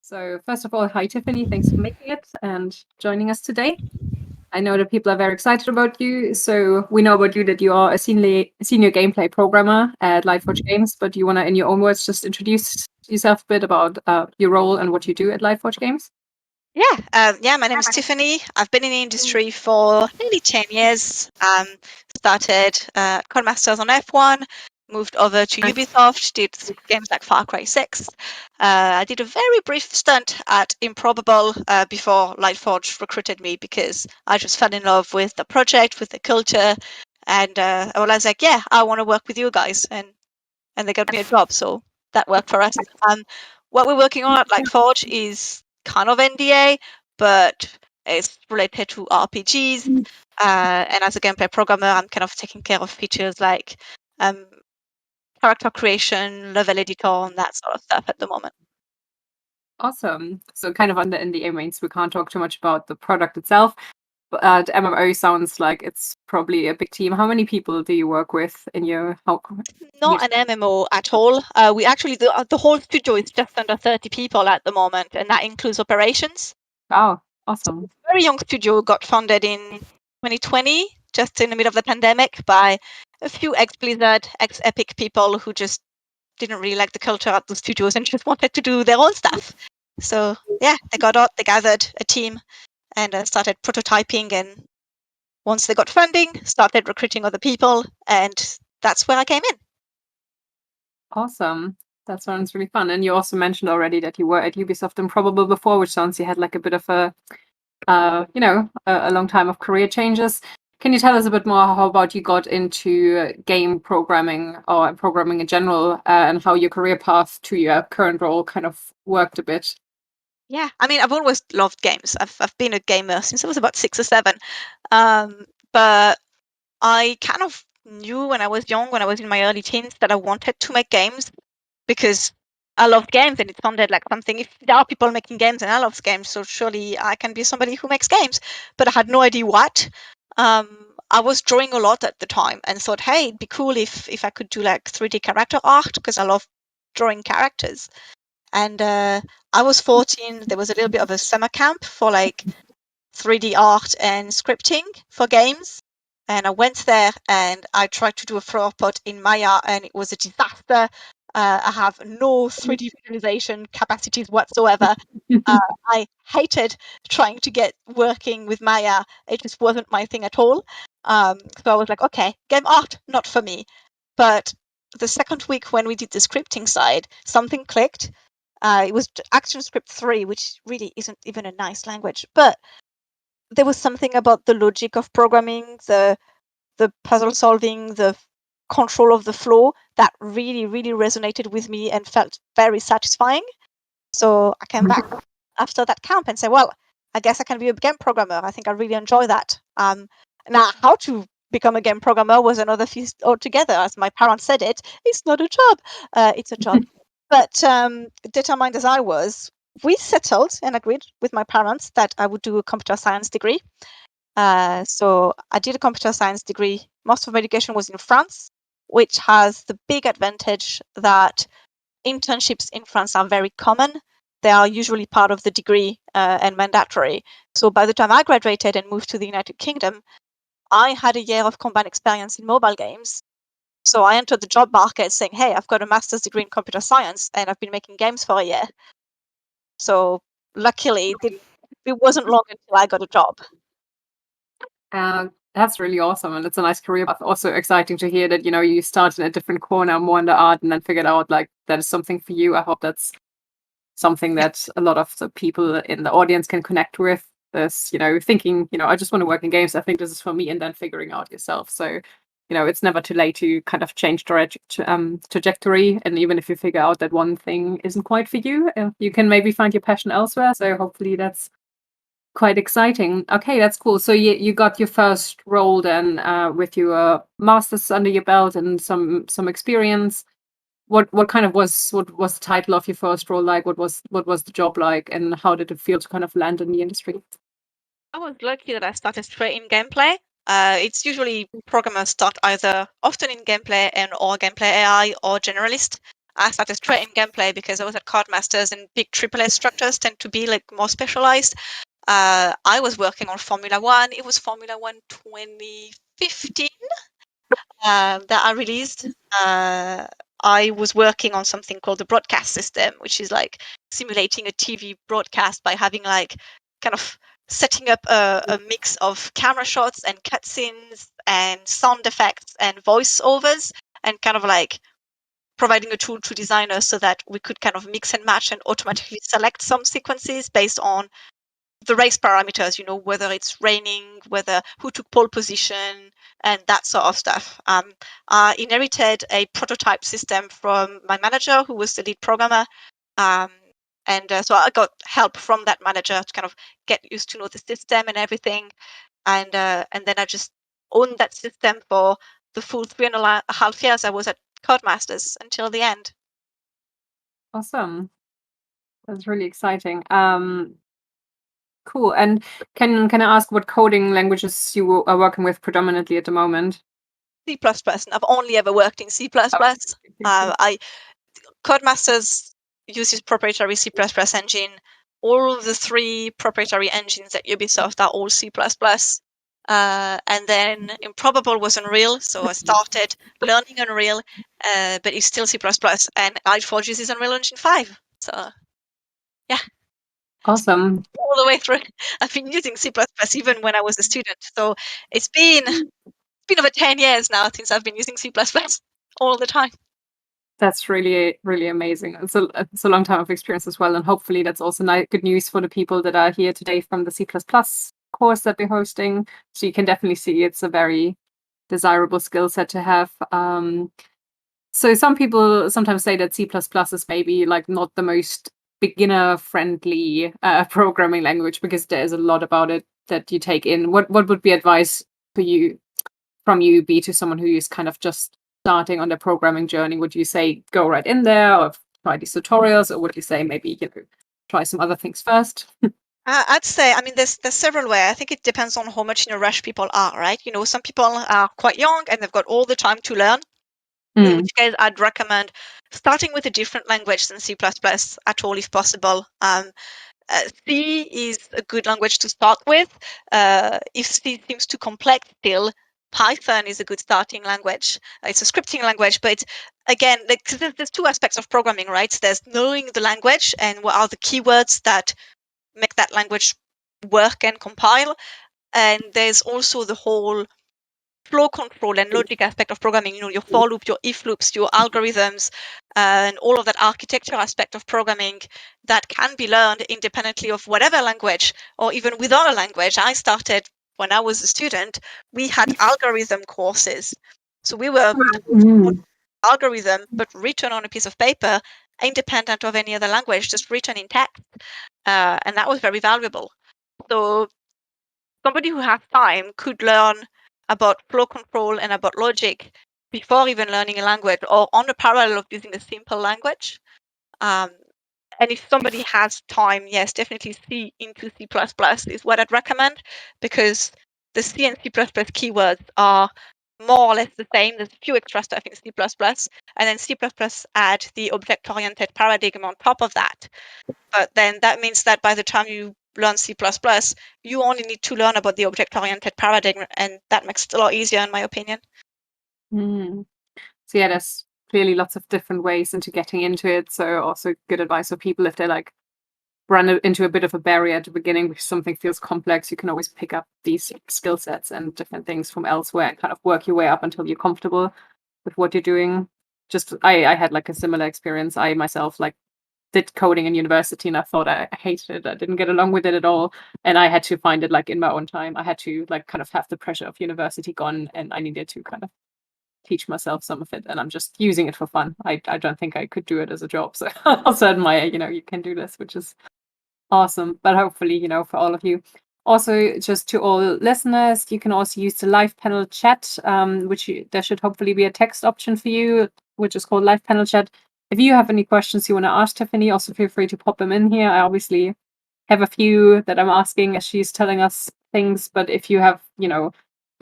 So first of all, hi Tiffany, thanks for making it and joining us today. I know that people are very excited about you. So we know about you that you are a senior gameplay programmer at Lightforge Games, but you want to, in your own words, just introduce yourself a bit about your role and what you do at Lightforge Games? My name is Tiffany. I've been in the industry for nearly 10 years. Started Codemasters on F1, moved over to Ubisoft, did games like Far Cry 6. I did a very brief stint at Improbable before Lightforge recruited me because I just fell in love with the project, with the culture, and I was like, yeah, I want to work with you guys, and they got me a job, so that worked for us. What we're working on at Lightforge is kind of NDA, but it's related to RPGs. And as a gameplay programmer, I'm kind of taking care of features like character creation, level editor, and that sort of stuff at the moment. Awesome. So kind of under NDA means we can't talk too much about the product itself. But MMO sounds like it's probably a big team. How many people do you work with in your? Not an MMO at all. We actually the whole studio is just under 30 people at the moment, and that includes operations. Wow, awesome. Very young studio, got founded in 2020, just in the middle of the pandemic, by a few ex-Blizzard, ex-Epic people who just didn't really like the culture at the studios and just wanted to do their own stuff. So yeah, they got out, they gathered a team and started prototyping, and once they got funding, started recruiting other people, and that's where I came in. Awesome. That sounds really fun. And you also mentioned already that you were at Ubisoft Improbable before, which sounds you had like a bit of a long time of career changes. Can you tell us a bit more how about you got into game programming or programming in general, and how your career path to your current role kind of worked a bit? Yeah, I mean, I've always loved games. I've been a gamer since I was about 6 or 7. But I kind of knew when I was young, when I was in my early teens, that I wanted to make games because I loved games and it sounded like something. If there are people making games and I love games, so surely I can be somebody who makes games. But I had no idea what. I was drawing a lot at the time and thought, hey, it'd be cool if I could do like 3D character art because I love drawing characters. And I was 14. There was a little bit of a summer camp for like 3D art and scripting for games. And I went there and I tried to do a flower pot in Maya and it was a disaster. I have no 3D visualization capacities whatsoever. I hated trying to get working with Maya. It just wasn't my thing at all. So I was like, okay, game art, not for me. But the second week when we did the scripting side, something clicked. It was ActionScript 3, which really isn't even a nice language, but there was something about the logic of programming, the puzzle solving, the control of the flow that really, really resonated with me and felt very satisfying. So I came back after that camp and said, well, I guess I can be a game programmer. I think I really enjoy that. Now, how to become a game programmer was another feast altogether. As my parents said it's not a job. It's a job. But determined as I was, we settled and agreed with my parents that I would do a computer science degree. So I did a computer science degree. Most of my education was in France, which has the big advantage that internships in France are very common. They are usually part of the degree and mandatory. So by the time I graduated and moved to the United Kingdom, I had a year of combined experience in mobile games. So I entered the job market saying, hey, I've got a master's degree in computer science and I've been making games for a year. So luckily, it wasn't long until I got a job. That's really awesome, and it's a nice career path. Also exciting to hear that you started in a different corner, more in the art, and then figured out like that is something for you. I hope that's something that a lot of the people in the audience can connect with. This, thinking, I just want to work in games. I think this is for me, and then figuring out yourself. So, it's never too late to kind of change trajectory. And even if you figure out that one thing isn't quite for you, you can maybe find your passion elsewhere. So hopefully that's quite exciting. Okay, that's cool. So you got your first role then with your masters under your belt and some experience. What was the title of your first role like? What was the job like, and how did it feel to kind of land in the industry? I was lucky that I started straight in gameplay. It's usually programmers start either often in gameplay or gameplay AI or generalist. I started straight in gameplay because I was at Cardmasters, and big AAA structures tend to be like more specialized. I was working on Formula One. It was Formula One 2015 that I released. I was working on something called the broadcast system, which is like simulating a TV broadcast by having like kind of setting up a mix of camera shots and cutscenes and sound effects and voiceovers, and kind of like providing a tool to designers so that we could kind of mix and match and automatically select some sequences based on the race parameters, whether it's raining, whether who took pole position, and that sort of stuff. I inherited a prototype system from my manager, who was the lead programmer. And so I got help from that manager to kind of get used to know the system and everything. And then I just owned that system for the full 3.5 years I was at Codemasters until the end. Awesome. That's really exciting. Cool. And can I ask what coding languages you are working with predominantly at the moment? C++, and I've only ever worked in C++. Codemasters uses proprietary C++ engine. All of the 3 proprietary engines at Ubisoft are all C++. And then Improbable was Unreal, so I started learning Unreal, but it's still C++, and Lightforge uses Unreal Engine 5. So, yeah. Awesome. All the way through. I've been using C++ even when I was a student. So it's been over 10 years now since I've been using C++ all the time. That's really, really amazing. It's a long time of experience as well. And hopefully that's also good news for the people that are here today from the C++ course that we're hosting. So you can definitely see it's a very desirable skill set to have. So some people sometimes say that C++ is maybe like not the most beginner friendly programming language because there's a lot about it that you take in. What would be advice for you from you be to someone who is kind of just starting on their programming journey? Would you say go right in there or try these tutorials, or would you say maybe try some other things first? I'd say, I mean, there's several ways. I think it depends on how much in a rush people are, right? Some people are quite young and they've got all the time to learn. In which case, I'd recommend starting with a different language than C++ at all, if possible. C is a good language to start with. If C seems too complex still, Python is a good starting language. It's a scripting language, but again, there's 2 aspects of programming, right? There's knowing the language and what are the keywords that make that language work and compile. And there's also the whole flow control and logic aspect of programming, your for loop, your if loops, your algorithms, and all of that architecture aspect of programming that can be learned independently of whatever language or even without a language. I started when I was a student, we had algorithm courses. So we were algorithm, but written on a piece of paper, independent of any other language, just written in text. And that was very valuable. So somebody who has time could learn about flow control and about logic before even learning a language, or on the parallel of using a simple language. And if somebody has time, yes, definitely C into C++ is what I'd recommend, because the C and C++ keywords are more or less the same. There's a few extra stuff in C++, and then C++ add the object-oriented paradigm on top of that. But then that means that by the time you learn C++, you only need to learn about the object-oriented paradigm, and that makes it a lot easier, in my opinion. So yeah, there's clearly lots of different ways into getting into it. So also good advice for people if they like run into a bit of a barrier at the beginning because something feels complex, you can always pick up these skill sets and different things from elsewhere and kind of work your way up until you're comfortable with what you're doing. Just I had like a similar experience. I myself like did coding in university and I thought I hated it. I didn't get along with it at all. And I had to find it like in my own time. I had to like kind of have the pressure of university gone and I needed to kind of teach myself some of it, and I'm just using it for fun. I don't think I could do it as a job. So I also admire, you can do this, which is awesome. But hopefully, for all of you. Also, just to all listeners, you can also use the live panel chat, there should hopefully be a text option for you, which is called live panel chat. If you have any questions you want to ask Tiffany, also feel free to pop them in here. I obviously have a few that I'm asking as she's telling us things, but if you have,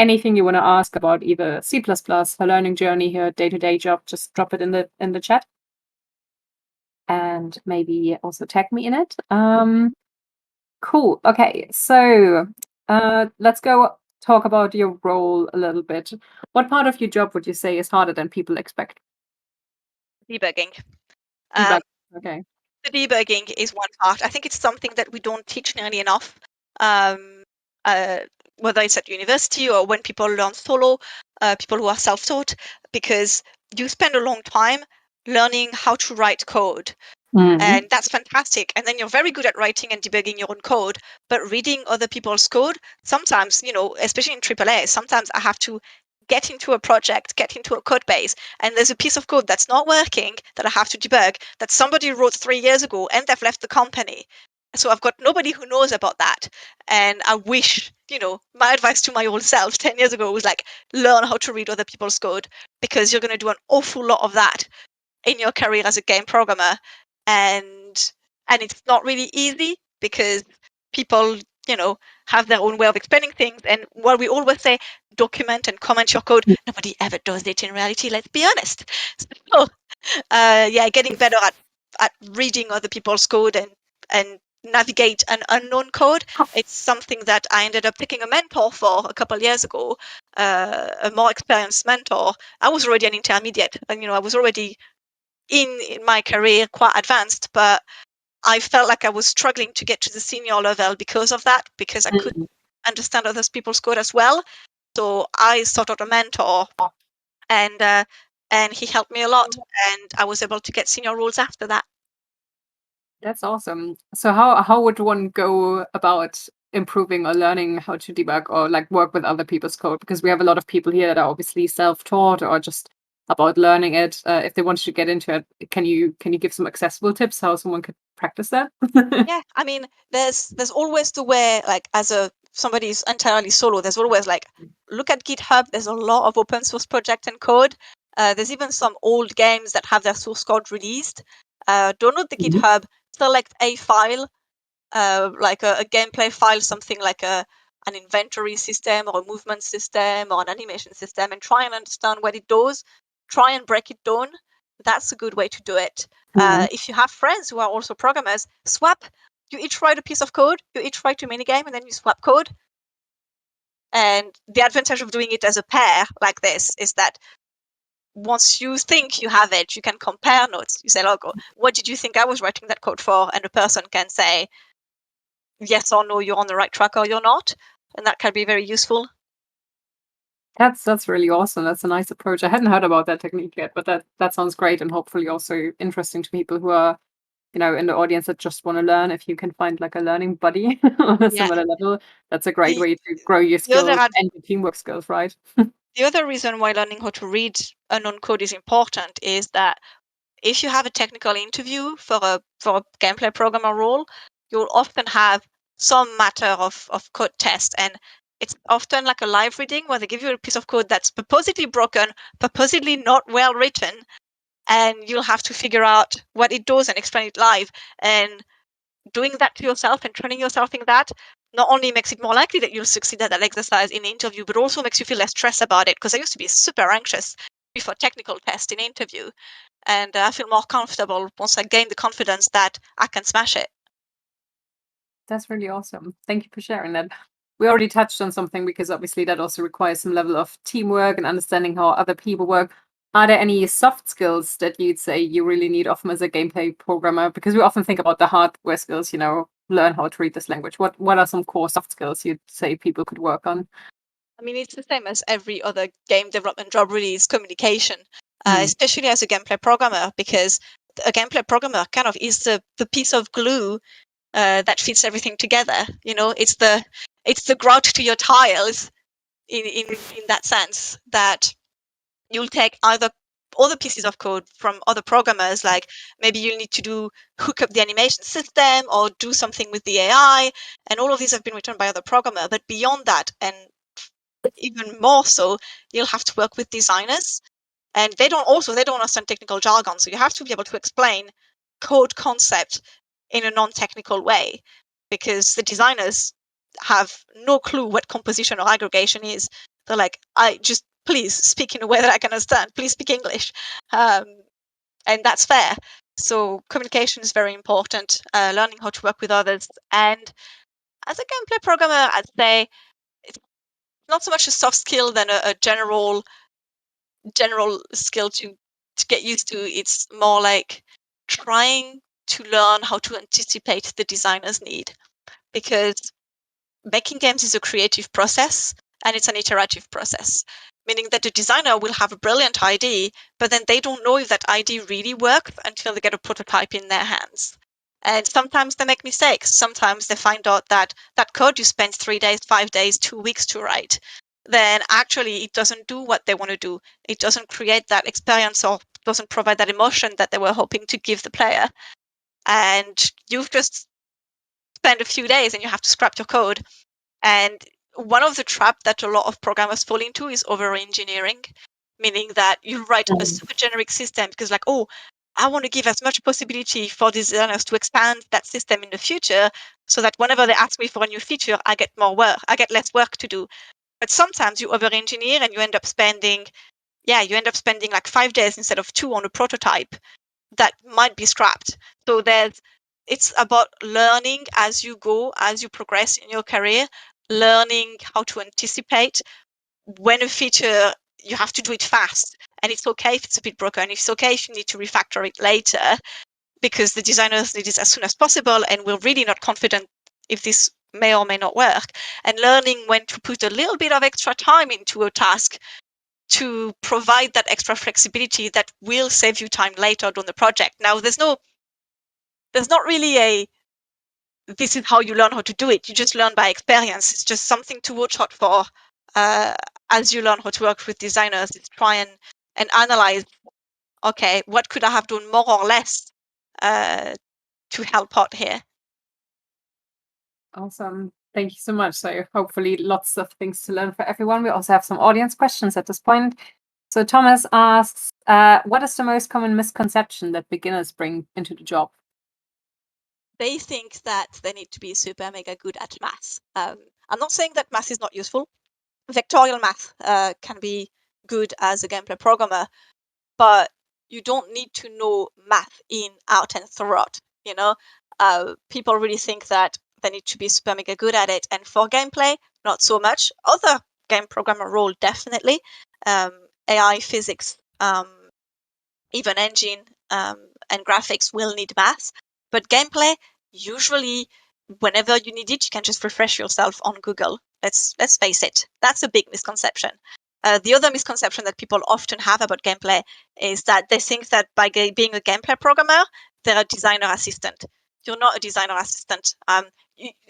anything you want to ask about either C++, her learning journey, her day-to-day job, just drop it in the chat. and maybe also tag me in it. Cool. Okay, so let's go talk about your role a little bit. What part of your job would you say is harder than people expect? Debugging. Debug. Okay. The debugging is one part. I think it's something that we don't teach nearly enough, um, uh, whether it's at university or when people learn solo, people who are self-taught, because you spend a long time learning how to write code. And that's fantastic. And then you're very good at writing and debugging your own code, but reading other people's code, sometimes, especially in AAA, sometimes I have to get into a project, get into a code base, and there's a piece of code that's not working that I have to debug that somebody wrote 3 years ago and they've left the company. So I've got nobody who knows about that. And I wish, my advice to my old self 10 years ago was like, learn how to read other people's code because you're going to do an awful lot of that in your career as a game programmer, and it's not really easy because people have their own way of explaining things, and while we always say document and comment your code, nobody ever does it in reality, let's be honest. So getting better at reading other people's code and navigate an unknown code, it's something that I ended up taking a mentor for a couple of years ago, a more experienced mentor. I was already an intermediate, and I was already in my career quite advanced, but I felt like I was struggling to get to the senior level because of that, because I couldn't understand other people's code as well. So I sought out a mentor, and he helped me a lot, and I was able to get senior roles after that. That's awesome. So how would one go about improving or learning how to debug or like work with other people's code? Because we have a lot of people here that are obviously self-taught or just about learning it. If they wanted to get into it, can you give some accessible tips how someone could practice that? Yeah, I mean, there's always the way, like as somebody's entirely solo, there's always like look at GitHub. There's a lot of open source project and code. There's even some old games that have their source code released. Download the GitHub, select a file, like a gameplay file, something like an inventory system or a movement system or an animation system, and try and understand what it does. Try and break it down. That's a good way to do it. If you have friends who are also programmers, swap. You each write a piece of code, you each write a minigame, and then you swap code. And the advantage of doing it as a pair like this is that once you think you have it, you can compare notes. You say, look, what did you think I was writing that code for? And the person can say, yes or no, you're on the right track or you're not. And that can be very useful. That's really awesome. That's a nice approach. I hadn't heard about that technique yet, but that sounds great and hopefully also interesting to people who are, in the audience that just want to learn. If you can find like a learning buddy on a Yeah. similar level, that's a great The, way to grow your the other skills and your teamwork skills, right? the other reason why learning how to read unknown code is important is that if you have a technical interview for a gameplay programmer role, you'll often have some matter of code test, and it's often like a live reading where they give you a piece of code that's purposely broken, purposely not well written, and you'll have to figure out what it does and explain it live. And doing that to yourself and training yourself in that not only makes it more likely that you'll succeed at that exercise in the interview, but also makes you feel less stressed about it. Because I used to be super anxious before technical test in interview, and I feel more comfortable once I gain the confidence that I can smash it. That's really awesome. Thank you for sharing that. We already touched on something because obviously that also requires some level of teamwork and understanding how other people work. Are there any soft skills that you'd say you really need often as a gameplay programmer? Because we often think about the hardware skills, learn how to read this language. What are some core soft skills you'd say people could work on? I mean, it's the same as every other game development job, really, is communication, especially as a gameplay programmer, because a gameplay programmer kind of is the piece of glue that fits everything together. It's the grout to your tiles in that sense, that you'll take either other pieces of code from other programmers, like maybe you'll need to hook up the animation system or do something with the AI, and all of these have been written by other programmer. But beyond that, and even more so, you'll have to work with designers, and they don't understand technical jargon, so you have to be able to explain code concept in a non-technical way, because the designers have no clue what composition or aggregation is. They're like, I just, please speak in a way that I can understand, please speak English. And that's fair. So communication is very important, learning how to work with others. And as a gameplay programmer, I'd say it's not so much a soft skill than a general skill to get used to. It's more like trying to learn how to anticipate the designer's need, because making games is a creative process and it's an iterative process, meaning that the designer will have a brilliant idea, but then they don't know if that idea really works until they get a prototype in their hands. And sometimes they make mistakes. Sometimes they find out that that code you spent 3 days, 5 days, 2 weeks to write, then actually it doesn't do what they want to do. It doesn't create that experience or doesn't provide that emotion that they were hoping to give the player. And you've just spent a few days and you have to scrap your code. And one of the traps that a lot of programmers fall into is over-engineering, meaning that you write a super generic system because, like, oh, I want to give as much possibility for designers to expand that system in the future so that whenever they ask me for a new feature, I get less work to do. But sometimes you over-engineer and you end up spending like 5 days instead of 2 on a prototype that might be scrapped. So it's about learning as you go, as you progress in your career, learning how to anticipate when a feature, you have to do it fast. And it's okay if it's a bit broken. It's okay if you need to refactor it later, because the designers need it as soon as possible and we're really not confident if this may or may not work. And learning when to put a little bit of extra time into a task to provide that extra flexibility that will save you time later on the project. Now, there's not really this is how you learn how to do it. You just learn by experience. It's just something to watch out for as you learn how to work with designers. Is try and analyze, okay, what could I have done more or less to help out here? Awesome. Thank you so much. So hopefully lots of things to learn for everyone. We also have some audience questions at this point. So Thomas asks, what is the most common misconception that beginners bring into the job? They think that they need to be super mega good at math. I'm not saying that math is not useful. Vectorial math can be good as a gameplay programmer, but you don't need to know math in out and throughout. People really think that they need to be super mega good at it, and for gameplay, not so much. Other game programmer role, definitely. AI, physics, even engine and graphics will need math, but gameplay, usually whenever you need it, you can just refresh yourself on Google. Let's face it, that's a big misconception. The other misconception that people often have about gameplay is that they think that by being a gameplay programmer, they're a designer assistant. You're not a designer assistant.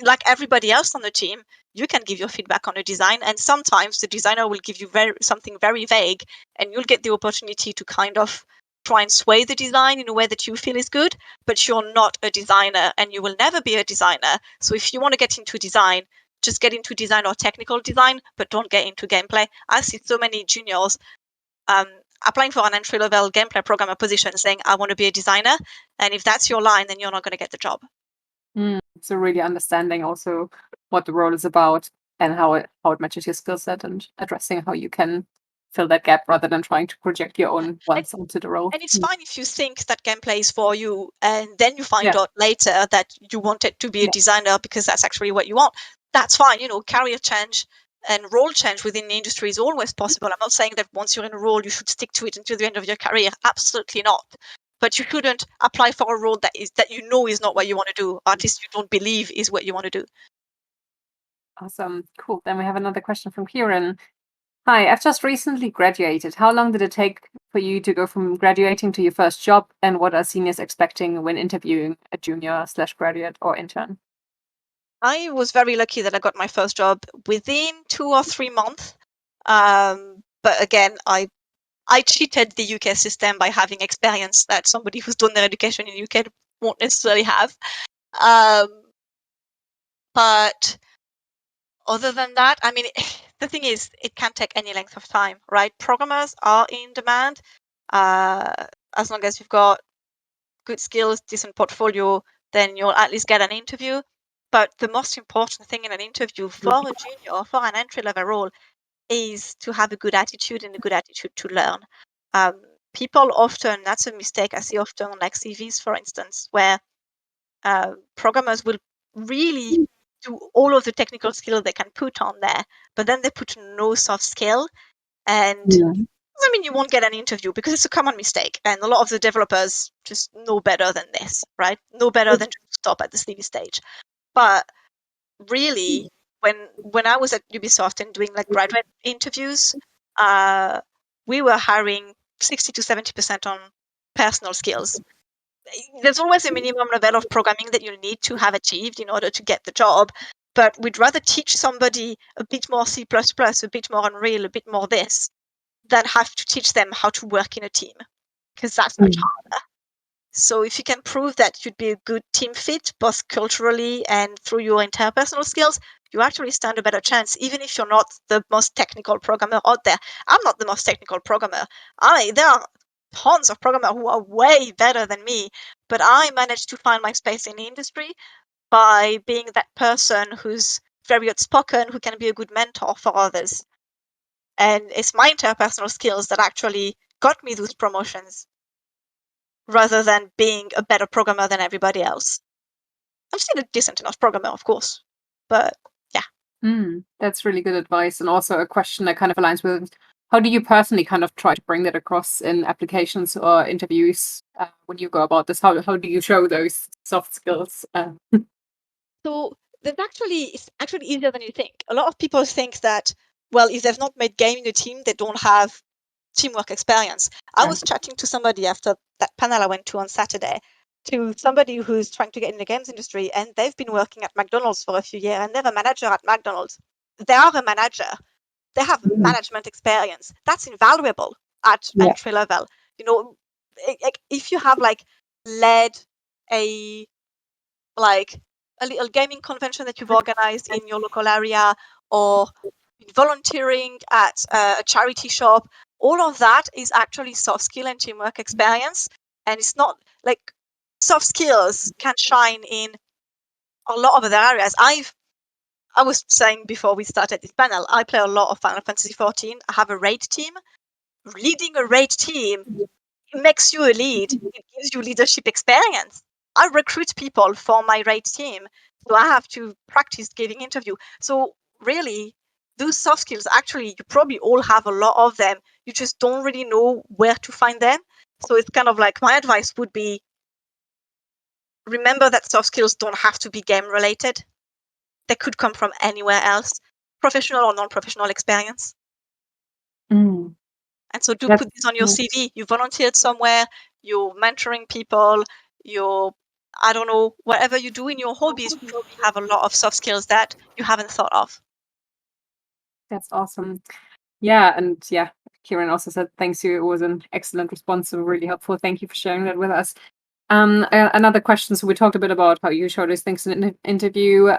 Like everybody else on the team, you can give your feedback on a design, and sometimes the designer will give you something very vague, and you'll get the opportunity to kind of try and sway the design in a way that you feel is good, but you're not a designer and you will never be a designer. So if you want to get into design, just get into design or technical design, but don't get into gameplay. I see so many juniors applying for an entry-level gameplay programmer position saying, I want to be a designer. And if that's your line, then you're not going to get the job. So really understanding also what the role is about and how it matches your skill set and addressing how you can fill that gap rather than trying to project your own wants onto the role. And it's fine if you think that gameplay is for you and then you find out later that you wanted to be a designer because that's actually what you want. That's fine. Career change and role change within the industry is always possible. I'm not saying that once you're in a role, you should stick to it until the end of your career. Absolutely not. But you shouldn't apply for a role that is not what you want to do, or at least you don't believe is what you want to do. Awesome. Cool. Then we have another question from Kieran. Hi, I've just recently graduated. How long did it take for you to go from graduating to your first job, and what are seniors expecting when interviewing a junior/graduate or intern? I was very lucky that I got my first job within 2 or 3 months. But again, I cheated the UK system by having experience that somebody who's done their education in the UK won't necessarily have. But other than that, I mean, the thing is, it can take any length of time, right? Programmers are in demand as long as you've got good skills, decent portfolio, then you'll at least get an interview. But the most important thing in an interview for a junior or for an entry-level role is to have a good attitude and a good attitude to learn. people often, that's a mistake I see often on like CVs, for instance, where programmers will really do all of the technical skill they can put on there, but then they put no soft skill. And I mean, you won't get an interview because it's a common mistake. And a lot of the developers just know better than this, right? Know better than just stop at the CV stage. But really, when I was at Ubisoft and doing like graduate interviews, we were hiring 60 to 70% on personal skills. There's always a minimum level of programming that you need to have achieved in order to get the job. But we'd rather teach somebody a bit more C++, a bit more Unreal, a bit more this, than have to teach them how to work in a team, because that's much harder. So if you can prove that you'd be a good team fit, both culturally and through your interpersonal skills, you actually stand a better chance, even if you're not the most technical programmer out there. I'm not the most technical programmer. There are tons of programmers who are way better than me, but I managed to find my space in the industry by being that person who's very outspoken, who can be a good mentor for others. And it's my interpersonal skills that actually got me those promotions rather than being a better programmer than everybody else. I'm still a decent enough programmer, of course, but yeah. That's really good advice, and also a question that kind of aligns with how do you personally kind of try to bring that across in applications or interviews when you go about this? How do you show those soft skills? So it's actually easier than you think. A lot of people think that, well, if they've not made game in a team, they don't have teamwork experience. I was chatting to somebody after that panel I went to on Saturday, to somebody who's trying to get in the games industry, and they've been working at McDonald's for a few years, and they're a manager at McDonald's. They are a manager. They have management experience. That's invaluable at entry level. You know, if you have like led a little gaming convention that you've organized in your local area, or volunteering at a charity shop, all of that is actually soft skill and teamwork experience. And it's not like soft skills can shine in a lot of other areas. I was saying before we started this panel, I play a lot of Final Fantasy XIV. I have a raid team. Leading a raid team makes you a lead. It gives you leadership experience. I recruit people for my raid team, so I have to practice giving interview. So really, those soft skills, actually, you probably all have a lot of them. You just don't really know where to find them. So it's kind of like, my advice would be, remember that soft skills don't have to be game related. They could come from anywhere else, professional or non-professional experience. And so do put this on your CV. You volunteered somewhere, you're mentoring people, I don't know, whatever you do in your hobbies, you probably have a lot of soft skills that you haven't thought of. That's awesome. Yeah, and yeah, Kieran also said thanks to you. It was an excellent response, so really helpful. Thank you for sharing that with us. Another question. So we talked a bit about how you show those things in an interview.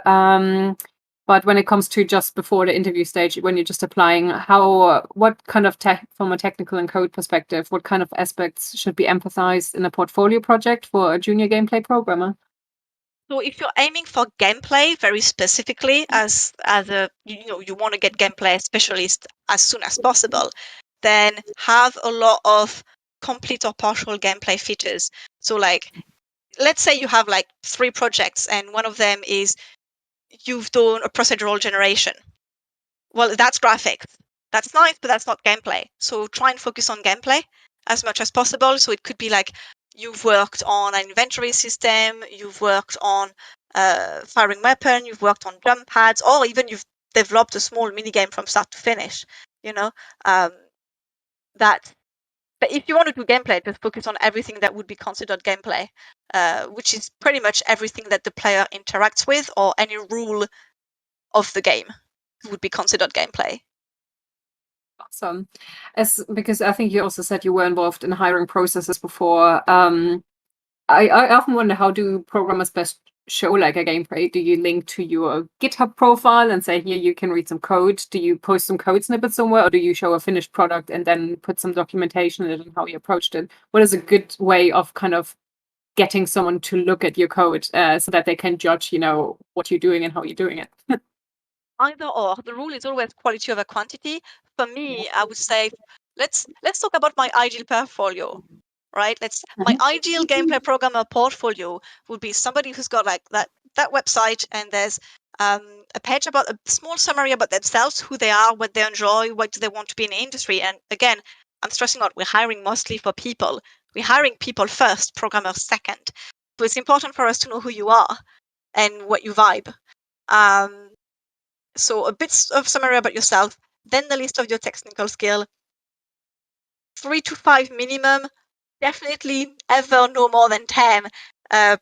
But when it comes to just before the interview stage, when you're just applying, what kind of from a technical and code perspective, what kind of aspects should be emphasized in a portfolio project for a junior gameplay programmer? So if you're aiming for gameplay very specifically, as a you want to get gameplay specialist as soon as possible, then have a lot of complete or partial gameplay features. So like, let's say you have like 3 projects, and one of them is you've done a procedural generation. Well, that's graphics. That's nice, but that's not gameplay. So try and focus on gameplay as much as possible. So it could be like, you've worked on an inventory system, you've worked on firing weapon, you've worked on jump pads, or even you've developed a small mini game from start to finish. But if you want to do gameplay, just focus on everything that would be considered gameplay, which is pretty much everything that the player interacts with, or any rule of the game would be considered gameplay. Awesome. Because I think you also said you were involved in hiring processes before. I often wonder, how do programmers best show like a gameplay? Do you link to your GitHub profile and say, here, you can read some code? Do you post some code snippets somewhere, or do you show a finished product and then put some documentation in it and how you approached it? What is a good way of kind of getting someone to look at your code so that they can judge, what you're doing and how you're doing it? Either or. The rule is always quality over quantity. For me, I would say let's talk about my ideal portfolio, right? My ideal gameplay programmer portfolio would be somebody who's got like that website, and there's a page about a small summary about themselves, who they are, what they enjoy, what do they want to be in the industry. And again, I'm stressing out, we're hiring mostly for people. We're hiring people first, programmers second. So it's important for us to know who you are and what you vibe. So a bit of summary about yourself, then the list of your technical skill, 3 to 5 minimum, definitely ever no more than 10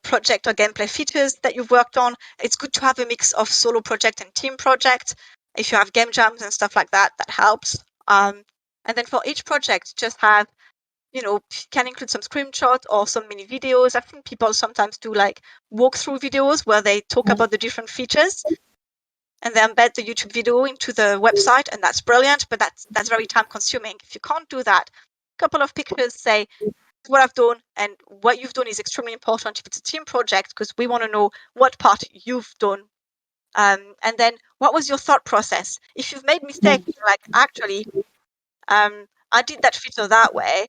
project or gameplay features that you've worked on. It's good to have a mix of solo project and team project. If you have game jams and stuff like that, that helps. And then for each project, just have, can include some screenshots or some mini videos. I think people sometimes do like walkthrough videos where they talk about the different features, and they embed the YouTube video into the website, and that's brilliant, but that's very time consuming. If you can't do that, a couple of pictures say what I've done, and what you've done is extremely important if it's a team project, because we want to know what part you've done. And then what was your thought process? If you've made mistakes, you're like, actually, I did that feature that way.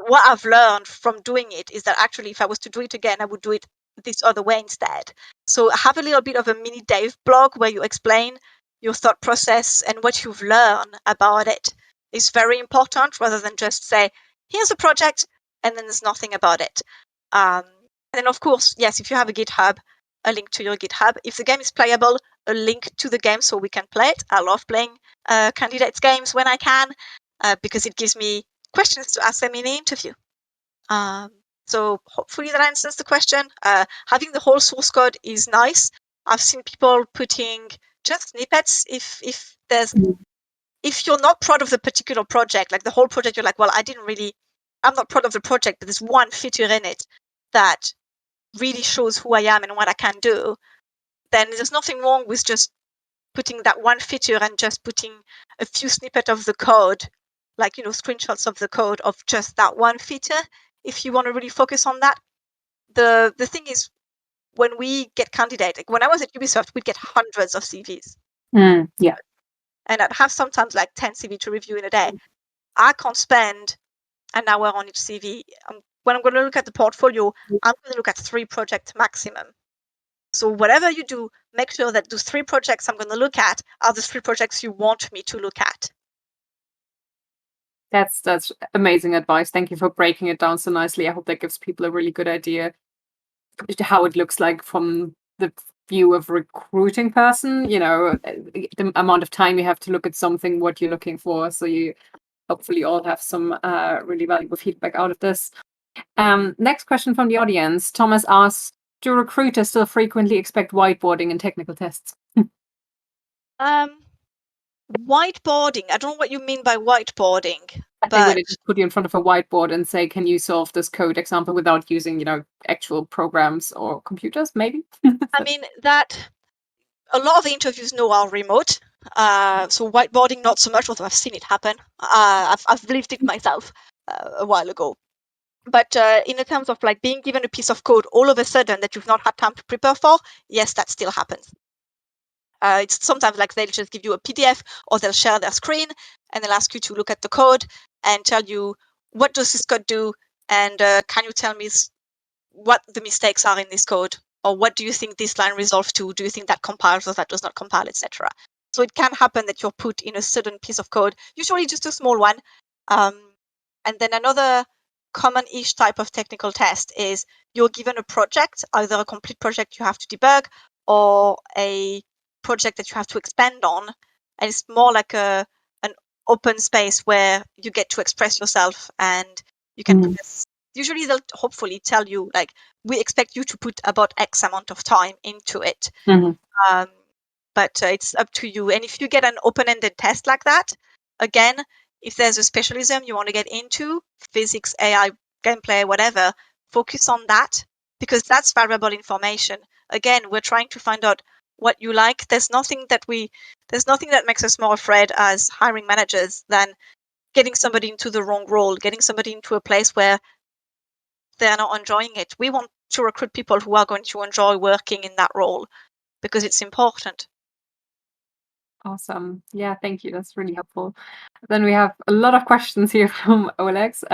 What I've learned from doing it is that actually, if I was to do it again, I would do it this other way instead. So have a little bit of a mini Dave blog where you explain your thought process and what you've learned about it. Is very important, rather than just say, here's a project, and then there's nothing about it. And then, of course, yes, if you have a GitHub, a link to your GitHub. If the game is playable, a link to the game so we can play it. I love playing candidates games when I can, because it gives me questions to ask them in the interview. So hopefully that answers the question. Having the whole source code is nice. I've seen people putting just snippets if you're not proud of the particular project, like the whole project, you're like, well, I'm not proud of the project, but there's one feature in it that really shows who I am and what I can do, then there's nothing wrong with just putting that one feature and just putting a few snippets of the code, like, screenshots of the code of just that one feature, if you want to really focus on that. The thing is, when we get candidates, like when I was at Ubisoft, we'd get hundreds of CVs. Yeah. And I'd have sometimes like 10 CV to review in a day. I can't spend an hour on each CV. When I'm going to look at the portfolio, I'm going to look at 3 projects maximum. So whatever you do, make sure that those 3 projects I'm going to look at are the 3 projects you want me to look at. That's amazing advice. Thank you for breaking it down so nicely. I hope that gives people a really good idea how it looks like from the view of recruiting person, the amount of time you have to look at something, what you're looking for. So you hopefully all have some really valuable feedback out of this. Next question from the audience. Thomas asks, do recruiters still frequently expect whiteboarding in technical tests? Whiteboarding. I don't know what you mean by whiteboarding. They would just put you in front of a whiteboard and say, can you solve this code example without using, actual programs or computers, maybe? I mean, that a lot of the interviews now are remote. So whiteboarding, not so much, although I've seen it happen. I've lived it myself a while ago. But in the terms of like being given a piece of code all of a sudden that you've not had time to prepare for, yes, that still happens. It's sometimes like they'll just give you a PDF, or they'll share their screen and they'll ask you to look at the code and tell you, what does this code do? And can you tell me what the mistakes are in this code? Or what do you think this line resolves to? Do you think that compiles or that does not compile, etc.? So it can happen that you're put in a certain piece of code, usually just a small one. And then another common-ish type of technical test is you're given a project, either a complete project you have to debug or a project that you have to expand on. And it's more like an open space where you get to express yourself, and you can put this. Usually they'll hopefully tell you, like, we expect you to put about X amount of time into it. But it's up to you. And if you get an open-ended test like that, again, if there's a specialism you want to get into, physics, AI, gameplay, whatever, focus on that, because that's valuable information. Again, we're trying to find out what you like. There's nothing that makes us more afraid as hiring managers than getting somebody into the wrong role, getting somebody into a place where they're not enjoying it. We want to recruit people who are going to enjoy working in that role, because it's important. Awesome. Yeah, thank you. That's really helpful. Then we have a lot of questions here from Olex.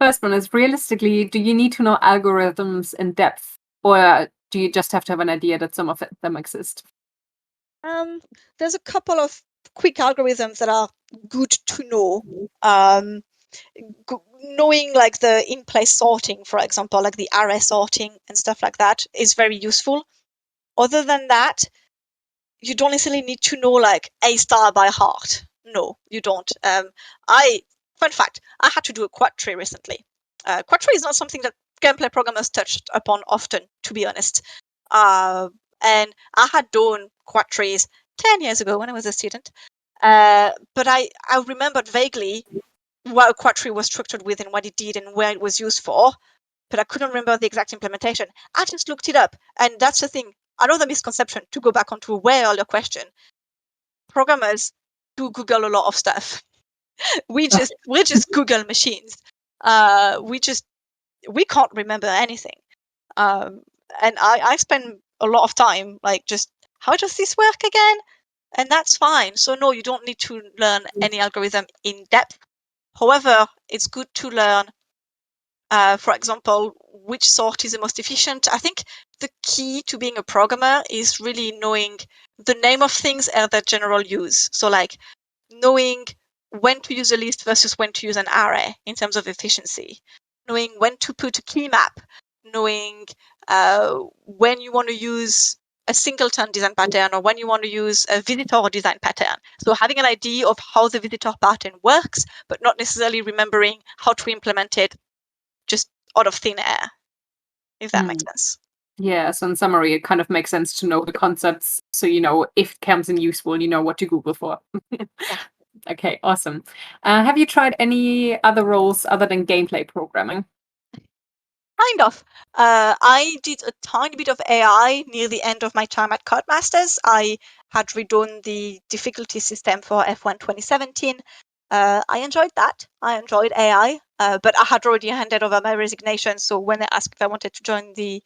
First one is, realistically, do you need to know algorithms in depth, or do you just have to have an idea that some of them exist? There's a couple of quick algorithms that are good to know. Um, Knowing like the in-place sorting, for example, like the array sorting and stuff like that is very useful. Other than that, you don't necessarily need to know like A star by heart. No, you don't. Fun fact, I had to do a quad tree recently. Quad tree is not something that gameplay programmers touched upon often, to be honest. And I had done quad trees 10 years ago when I was a student. But I remembered vaguely what a quad tree was structured with and what it did and where it was used for, but I couldn't remember the exact implementation. I just looked it up, and that's the thing. Another misconception, to go back onto a way earlier question, programmers do Google a lot of stuff. we're just Google machines. We can't remember anything. And I spend a lot of time like just, how does this work again? And that's fine. So no, you don't need to learn any algorithm in depth. However, it's good to learn, for example, which sort is the most efficient. I think the key to being a programmer is really knowing the name of things and their general use. So like knowing when to use a list versus when to use an array in terms of efficiency, knowing when to put a key map, knowing when you want to use a singleton design pattern or when you want to use a visitor design pattern. So having an idea of how the visitor pattern works, but not necessarily remembering how to implement it just out of thin air, if that makes sense. Yeah, so in summary, it kind of makes sense to know the concepts, so you know if it comes in useful, you know what to Google for. Yeah. Okay, awesome. Have you tried any other roles other than gameplay programming? Kind of. I did a tiny bit of AI near the end of my time at Codemasters. I had redone the difficulty system for F1 2017. I enjoyed that. I enjoyed AI, but I had already handed over my resignation. So when they asked if I wanted to join the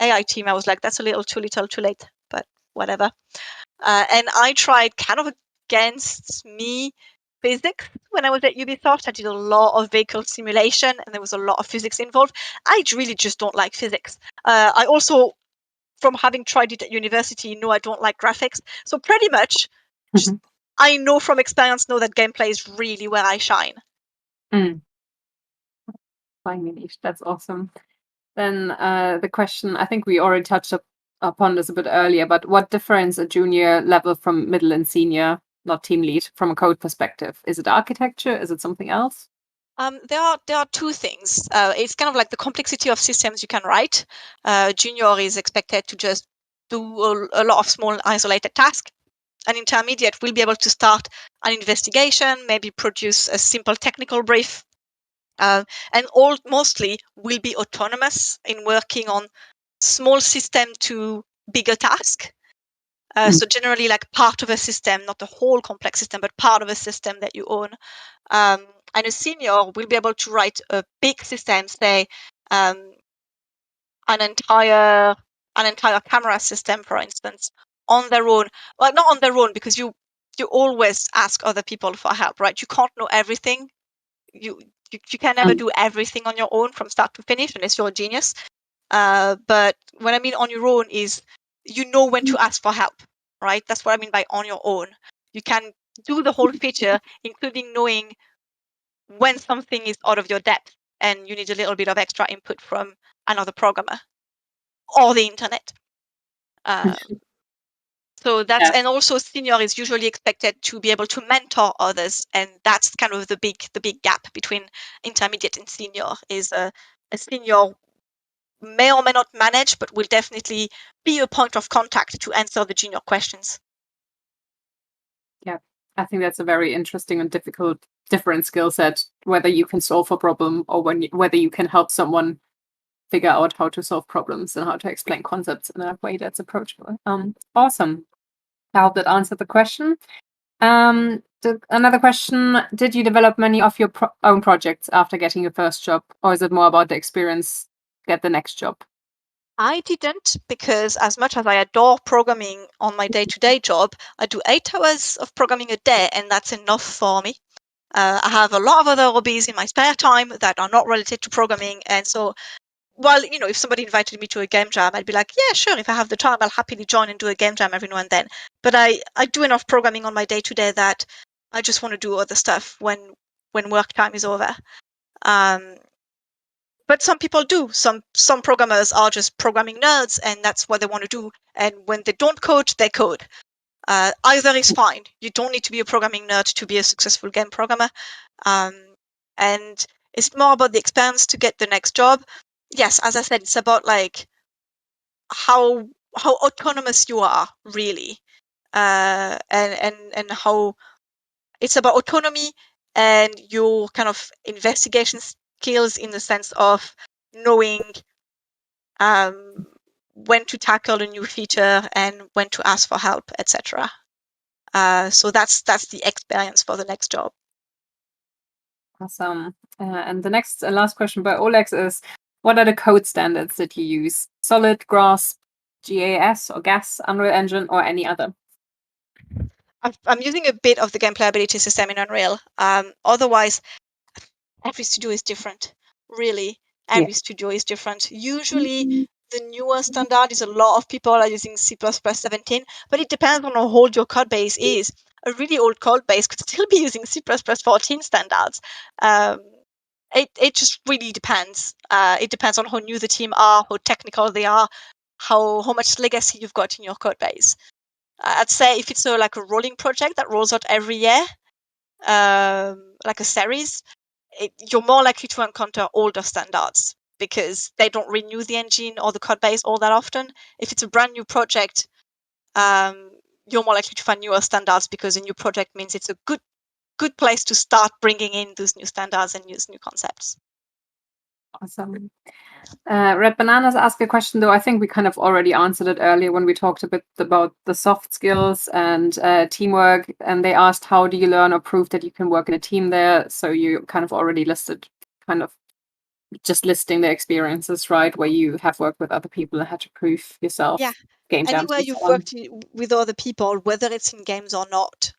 AI team, I was like, that's a little too little too late, but whatever. And I tried kind of against me physics when I was at Ubisoft. I did a lot of vehicle simulation and there was a lot of physics involved. I really just don't like physics. I also, from having tried it at university, know I don't like graphics. So pretty much, just I know from experience, know that gameplay is really where I shine. Fine, Manish. That's awesome. Then the question, I think we already touched upon this a bit earlier, but what difference a junior level from middle and senior, not team lead, from a code perspective? Is it architecture? Is it something else? There are two things. It's kind of like the complexity of systems you can write. Junior is expected to just do a lot of small isolated tasks. An intermediate will be able to start an investigation, maybe produce a simple technical brief, and mostly will be autonomous in working on small system to bigger task. So generally like part of a system, not the whole complex system, but part of a system that you own. And a senior will be able to write a big system, say an entire camera system, for instance, on their own. Well, not on their own, because you always ask other people for help, right? You can't know everything. You can never do everything on your own from start to finish unless you're a genius. But what I mean on your own is you know when to ask for help, right? That's what I mean by on your own. You can do the whole feature, including knowing when something is out of your depth and you need a little bit of extra input from another programmer or the internet. So that's, Yeah. and also senior is usually expected to be able to mentor others, and that's kind of the big gap between intermediate and senior. Is a senior may or may not manage, but will definitely be a point of contact to answer the junior questions. Yeah, I think that's a very interesting and different skill set, whether you can solve a problem or whether you can help someone figure out how to solve problems and how to explain concepts in a way that's approachable. Awesome. I hope that answered the question. Another question, did you develop many of your own projects after getting your first job, or is it more about the experience, get the next job? I didn't, because as much as I adore programming on my day-to-day job, I do 8 hours of programming a day, and that's enough for me. I have a lot of other hobbies in my spare time that are not related to programming, and so, well, if somebody invited me to a game jam, I'd be like, yeah, sure, if I have the time, I'll happily join and do a game jam every now and then. But I do enough programming on my day-to-day that I just want to do other stuff when work time is over. But some people do. Some programmers are just programming nerds, and that's what they want to do. And when they don't code, they code. Either is fine. You don't need to be a programming nerd to be a successful game programmer. And it's more about the experience to get the next job. Yes, as I said, it's about like how autonomous you are, really, and how it's about autonomy and your kind of investigation skills in the sense of knowing when to tackle a new feature and when to ask for help, etc. So that's the experience for the next job. Awesome. And the next last question by Olex is, what are the code standards that you use? Solid, Grasp, GAS or GAS, Unreal Engine, or any other? I'm using a bit of the game playability system in Unreal. Otherwise, every studio is different. Really, every studio is different. Usually, the newer standard is a lot of people are using C++ 17, but it depends on how old your code base is. A really old code base could still be using C++ 14 standards. It just really depends. It depends on how new the team are, how technical they are, how much legacy you've got in your code base. I'd say if it's like a rolling project that rolls out every year, like a series, you're more likely to encounter older standards because they don't renew the engine or the code base all that often. If it's a brand new project, you're more likely to find newer standards because a new project means it's a good place to start bringing in those new standards and use new concepts. Awesome. Red Bananas asked a question, though I think we kind of already answered it earlier when we talked a bit about the soft skills and teamwork. And they asked, how do you learn or prove that you can work in a team there? So you kind of already listed, kind of just listing the experiences, right? Where you have worked with other people and had to prove yourself. Yeah. Game jams. Anywhere you've worked with other people, whether it's in games or not,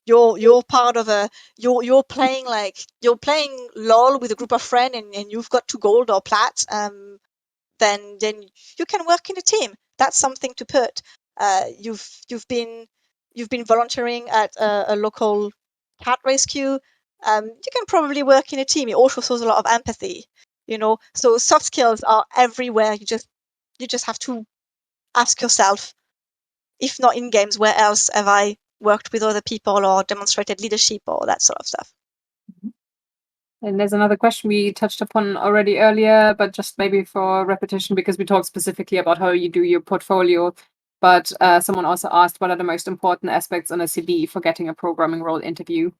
you're part of you're playing LOL with a group of friends and you've got to gold or plat, then you can work in a team. That's something to put. You've been volunteering at a local cat rescue. You can probably work in a team. It also shows a lot of empathy, So soft skills are everywhere. You just have to ask yourself, if not in games, where else have I worked with other people or demonstrated leadership or that sort of stuff? And there's another question we touched upon already earlier, but just maybe for repetition, because we talked specifically about how you do your portfolio. But someone also asked, what are the most important aspects on a CV for getting a programming role interview?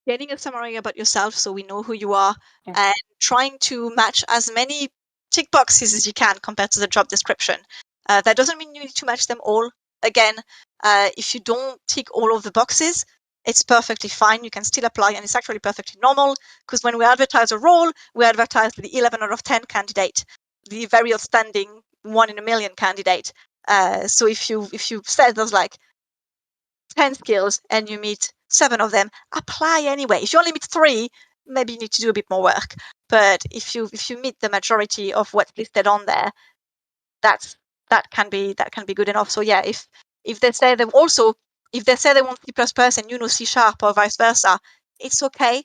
Getting a summary about yourself so we know who you are, and trying to match as many tick boxes as you can compared to the job description. That doesn't mean you need to match them all. Again, if you don't tick all of the boxes, it's perfectly fine. You can still apply, and it's actually perfectly normal because when we advertise a role, we advertise the 11 out of 10 candidate, the very outstanding 1 in a million candidate. So if you said there's like 10 skills and you meet 7 of them, apply anyway. If you only meet 3, maybe you need to do a bit more work. But if you meet the majority of what's listed on there, that can be good enough. So yeah, if they say they want C++ and you know C# or vice versa, it's okay.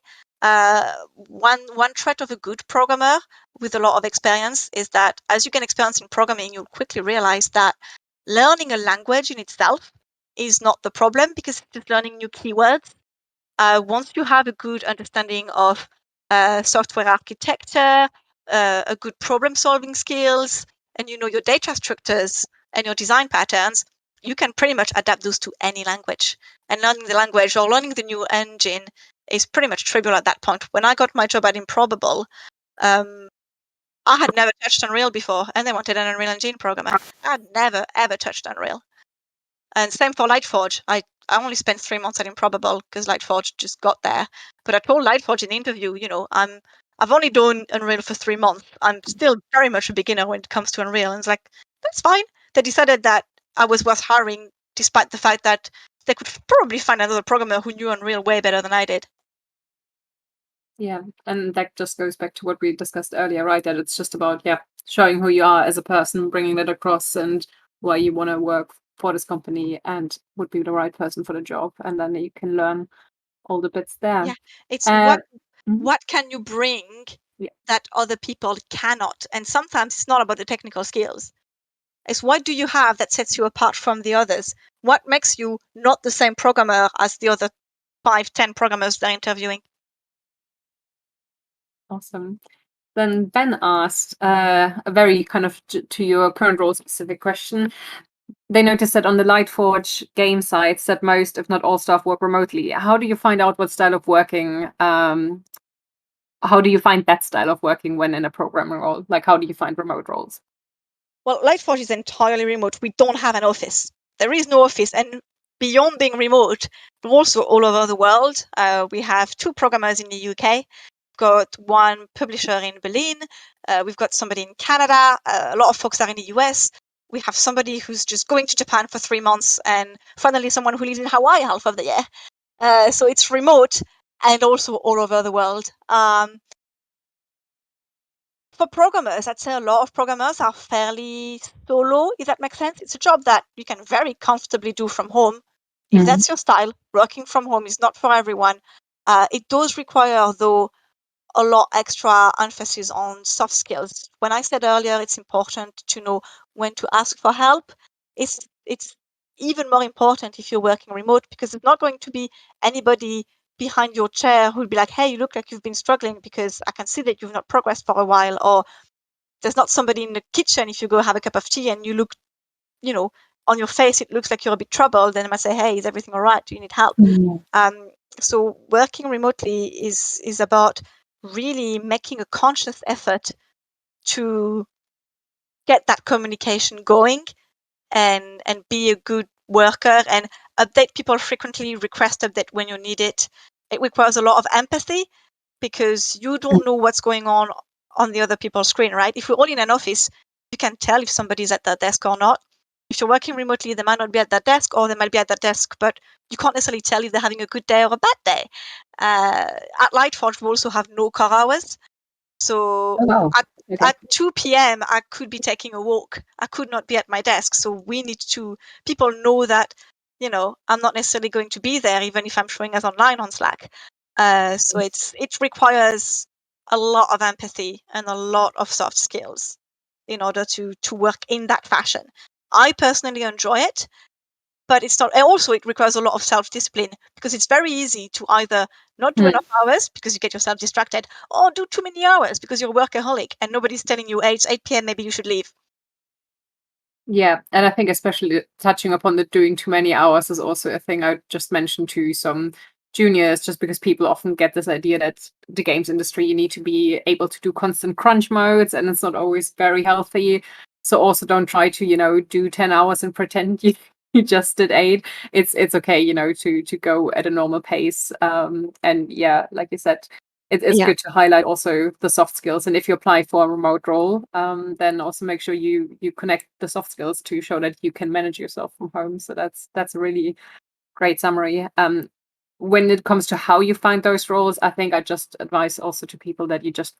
One trait of a good programmer with a lot of experience is that as you gain experience in programming, you'll quickly realize that learning a language in itself is not the problem because it's just learning new keywords. Once you have a good understanding of software architecture, a good problem-solving skills, and you know your data structures and your design patterns, you can pretty much adapt those to any language. And learning the language or learning the new engine is pretty much trivial at that point. When I got my job at Improbable, I had never touched Unreal before, and they wanted an Unreal Engine programmer. I had never, ever touched Unreal. And same for Lightforge. I only spent 3 months at Improbable because Lightforge just got there. But I told Lightforge in the interview, I'm I've only done Unreal for 3 months. I'm still very much a beginner when it comes to Unreal. And it's like, that's fine. They decided that I was worth hiring, despite the fact that they could probably find another programmer who knew Unreal way better than I did. Yeah, and that just goes back to what we discussed earlier, right? That it's just about, showing who you are as a person, bringing that across, and why you want to work for this company and would be the right person for the job. And then you can learn all the bits there. Yeah, it's Mhm. what can you bring that other people cannot? And sometimes it's not about the technical skills. It's what do you have that sets you apart from the others? What makes you not the same programmer as the other 5, 10 programmers they're interviewing? Awesome. Then Ben asked a very kind of to your current role specific question. They noticed that on the Lightforge game sites that most, if not all, staff work remotely. How do you find out what style of working? How do you find that style of working when in a programming role? Like, how do you find remote roles? Well, Lightforge is entirely remote. We don't have an office. There is no office. And beyond being remote, we're also all over the world. We have 2 programmers in the UK. We've got 1 publisher in Berlin. We've got somebody in Canada. A lot of folks are in the US. We have somebody who's just going to Japan for 3 months, and finally someone who lives in Hawaii half of the year. So it's remote and also all over the world. For programmers, I'd say a lot of programmers are fairly solo, if that makes sense. It's a job that you can very comfortably do from home. If that's your style, working from home is not for everyone. It does require, though, a lot extra emphasis on soft skills. When I said earlier it's important to know when to ask for help, it's even more important if you're working remote, because there's not going to be anybody behind your chair who'll be like, hey, you look like you've been struggling because I can see that you've not progressed for a while. Or there's not somebody in the kitchen if you go have a cup of tea and you look, on your face it looks like you're a bit troubled, then I might say, hey, is everything all right? Do you need help? So working remotely is about really making a conscious effort to get that communication going and be a good worker and update people frequently, request update when you need it. It requires a lot of empathy, because you don't know what's going on the other people's screen, right? If we're all in an office, you can tell if somebody's at their desk or not. If you're working remotely, they might not be at their desk, or they might be at their desk, but you can't necessarily tell if they're having a good day or a bad day. At Lightforge, we also have no car hours. So at 2 p.m., I could be taking a walk. I could not be at my desk. So people know that, I'm not necessarily going to be there, even if I'm showing us online on Slack. So it requires a lot of empathy and a lot of soft skills in order to work in that fashion. I personally enjoy it, but it's not. Also, it requires a lot of self-discipline, because it's very easy to either not do enough hours because you get yourself distracted, or do too many hours because you're a workaholic and nobody's telling you, hey, it's 8 p.m., maybe you should leave. Yeah, and I think especially touching upon the doing too many hours is also a thing I just mentioned to some juniors, just because people often get this idea that the games industry, you need to be able to do constant crunch modes, and it's not always very healthy. So also don't try to, do 10 hours and pretend you just did 8. It's okay, to go at a normal pace. And yeah, like you said, it's good to highlight also the soft skills. And if you apply for a remote role, then also make sure you connect the soft skills to show that you can manage yourself from home. So that's a really great summary. When it comes to how you find those roles, I think I just advise also to people that you just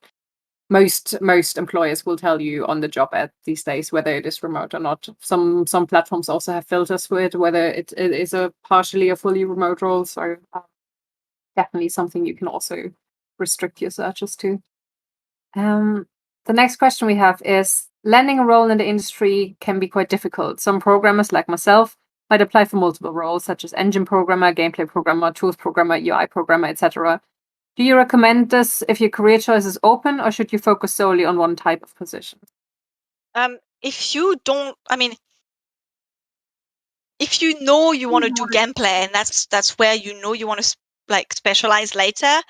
most employers will tell you on the job ad these days whether it is remote or not. Some platforms also have filters for it, whether it is a partially or fully remote role. So definitely something you can also restrict your searches to. The next question we have is, landing a role in the industry can be quite difficult. Some programmers, like myself, might apply for multiple roles, such as engine programmer, gameplay programmer, tools programmer, UI programmer, etc. Do you recommend this if your career choice is open, or should you focus solely on one type of position? If you don't, if you know you want to do gameplay, and that's where you want to specialize later,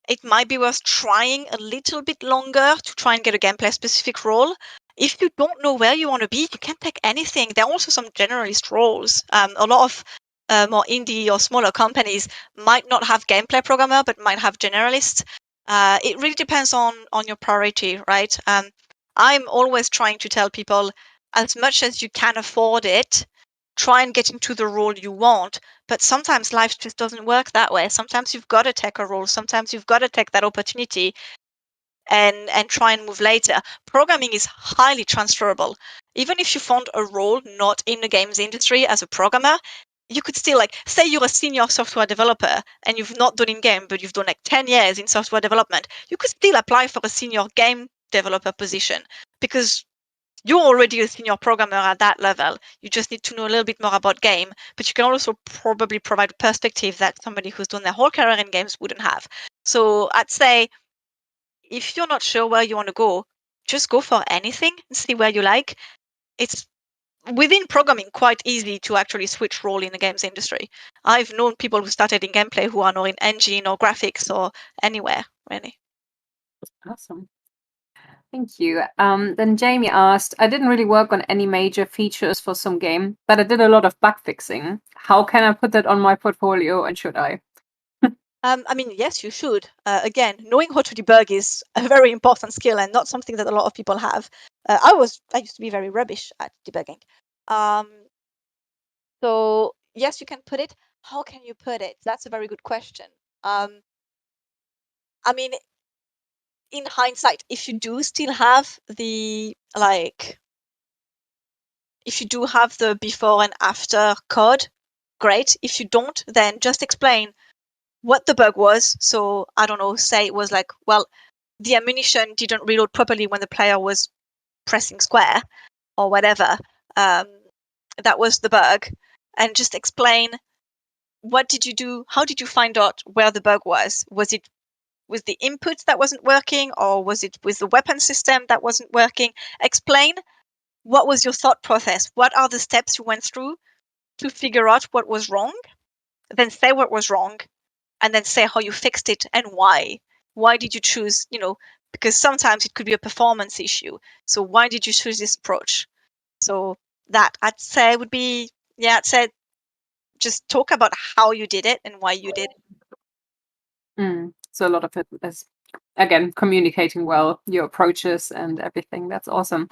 it might be worth trying a little bit longer to try and get a gameplay specific role. If you don't know where you want to be, you can take anything. There are also some generalist roles. A lot of more indie or smaller companies might not have gameplay programmer, but might have generalists. It really depends on your priority, right? I'm always trying to tell people, as much as you can afford it, try and get into the role you want. But sometimes life just doesn't work that way. Sometimes you've got to take a role. Sometimes you've got to take that opportunity and try and move later. Programming is highly transferable. Even if you found a role not in the games industry as a programmer, you could still, like, say you're a senior software developer and you've not done in game, but you've done like 10 years in software development, you could still apply for a senior game developer position because you're already a senior programmer at that level. You just need to know a little bit more about game, but you can also probably provide a perspective that somebody who's done their whole career in games wouldn't have. So I'd say, if you're not sure where you want to go, just go for anything and see where you like. It's within programming quite easy to actually switch role in the games industry. I've known people who started in gameplay who are now in engine or graphics or anywhere, really. Awesome. Thank you. Then Jamie asked, I didn't really work on any major features for some game, but I did a lot of bug fixing. How can I put that on my portfolio, and should I? I mean, yes, you should. Again, knowing how to debug is a very important skill and not something that a lot of people have. I used to be very rubbish at debugging. So yes, you can put it. How can you put it? That's a very good question. I mean, in hindsight, if you do still have the if you do have the before and after code, great. If you don't, then just explain what the bug was. So I don't know, say it was like, well, the ammunition didn't reload properly when the player was pressing square or whatever. That was the bug. And just explain, what did you do? How did you find out where the bug was? Was it with the input that wasn't working, or was it with the weapon system that wasn't working? Explain what was your thought process. What are the steps you went through to figure out what was wrong? Then say what was wrong, and then say how you fixed it and why. Why did you choose, because sometimes it could be a performance issue. So why did you choose this approach? So that, I'd say, would be, I'd say just talk about how you did it and why you did it. So a lot of it is, again, communicating well, your approaches and everything. That's awesome.